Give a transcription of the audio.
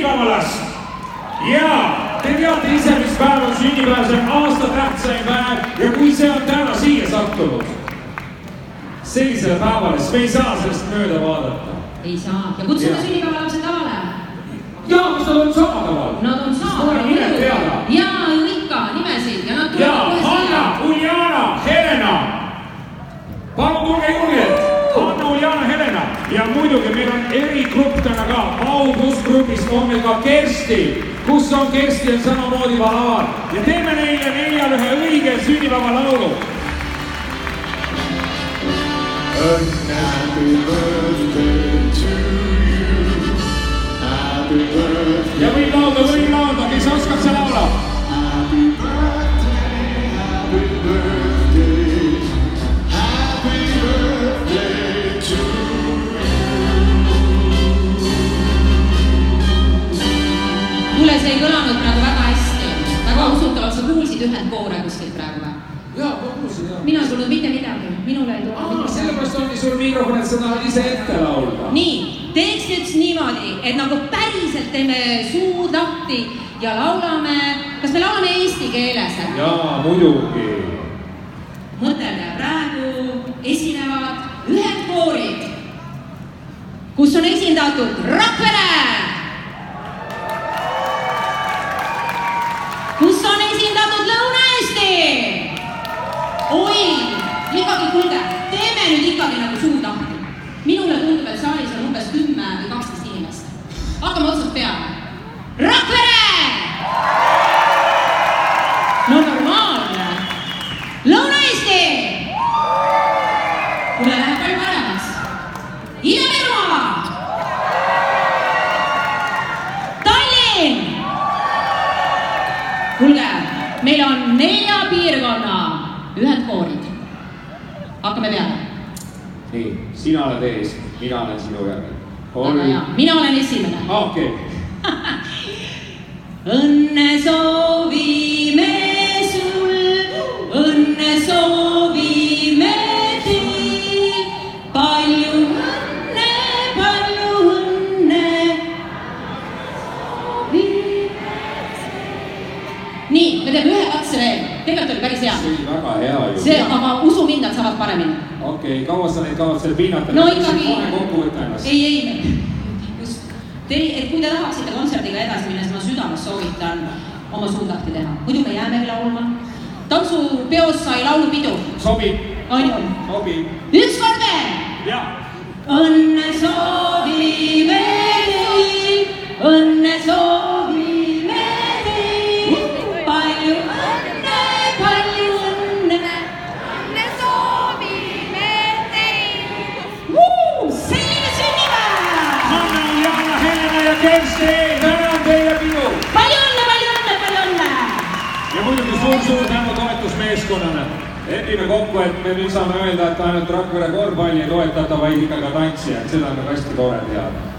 sünnipäevalast. Ja te teate ise, mis päev on sünnipäev, see on aasta tähtsaim päev ja kui see on täna siia sattunud sellisele päevale, siis me ei saa sellest mööda vaadata. Ei saa. Ja kutsume sünnipäevalapsed lavale. Jaa, kas nad on saadaval? Nad on saadaval. Nimed teada. Jaa, ju ikka nimesid. Ja nad tulevad kohe siia. Hanna, Uljana, Helena. Palun tulge julgelt. Hanna, Uljana, Helena. Ja muidugi meil on erigrupp täna ka. August grupist on meil ka Kersti. Kus on Kersti on samamoodi laval. Ja teeme neile neljal ühe õige sünnipäeva laulu. Happy birthday to you. Happy birthday. Ja võib laulda, kes oskab see laula? Happy birthday, happy birthday. Happy birthday to you. Kuule, see ei kõlanud praegu väga hästi. Väga usutavalt, sa kuulsid ühendkoore kuskilt praegu või? Jaa, ma kuulsin, jah. Mina ei tulnud mitte midagi. Minule ei tulnud midagi. Sellepärast ongi sul mikrofon, et sa tahad ise ette laulda. Nii, teeks nüüd niimoodi, et nagu päriselt teeme suud lahti ja laulame. Kas me laulame eesti keeles? Jaa, muidugi. Mõtelge, praegu esinevad ühendkoorid, kus on esindatud Rakvere, kus on esindatud Lõuna-Eesti. Oi, ikkagi kuulge, teeme nüüd ikkagi nagu suud lahti. Minule tundub, et saalis on umbes 10 või 12 inimest. Hakkame otsast peale. Rakvere! No normaalne. Lõuna-Eesti! Kuule, läheb palju paremaks. Ida-Virumaa! Tallinn! Kuulge, meil on 4 piirkonna ühendkoorid. Hakkame peale. Nii, sina oled ees, mina olen sinu järgi. Väga hea, mina olen esimene. Okei. Õnne soovime sul, õnne soovime teil. Palju õnne, palju õnne. Nii, me teeme ühe katse veel. Tegelikult oli päris hea. See oli väga hea ju. See, aga usu mind, nad saavad paremini. Okei, kaua sa neid kavatsed piinata? No ikkagi. Kohe kokku võtta ennast. Ei. Just. Et kui te tahaksite kontserdiga edasi minna, siis ma südames soovitan oma suud lahti teha. Muidu me jäämegi laulma. Tantsupeos sai laulupidu. Sobib. On ju? Sobib. Üks kord veel. Jah. Õnne soovime teil, õnne soovime teil. Palju õnne, palju õnne. Õnne soovime teil. Selline sünnipäev! Hanna, Uljana, Helena ja Kersti, tänan teile pidu! Palju õnne, palju õnne, palju õnne! Ja muidugi suur tänu toetusmeeskonnale. Lepime kokku, et me nüüd saame öelda, et ainult Rakvere korvpalli ei toetata, vaid ikka ka tantsijad. Seda on hästi tore teada.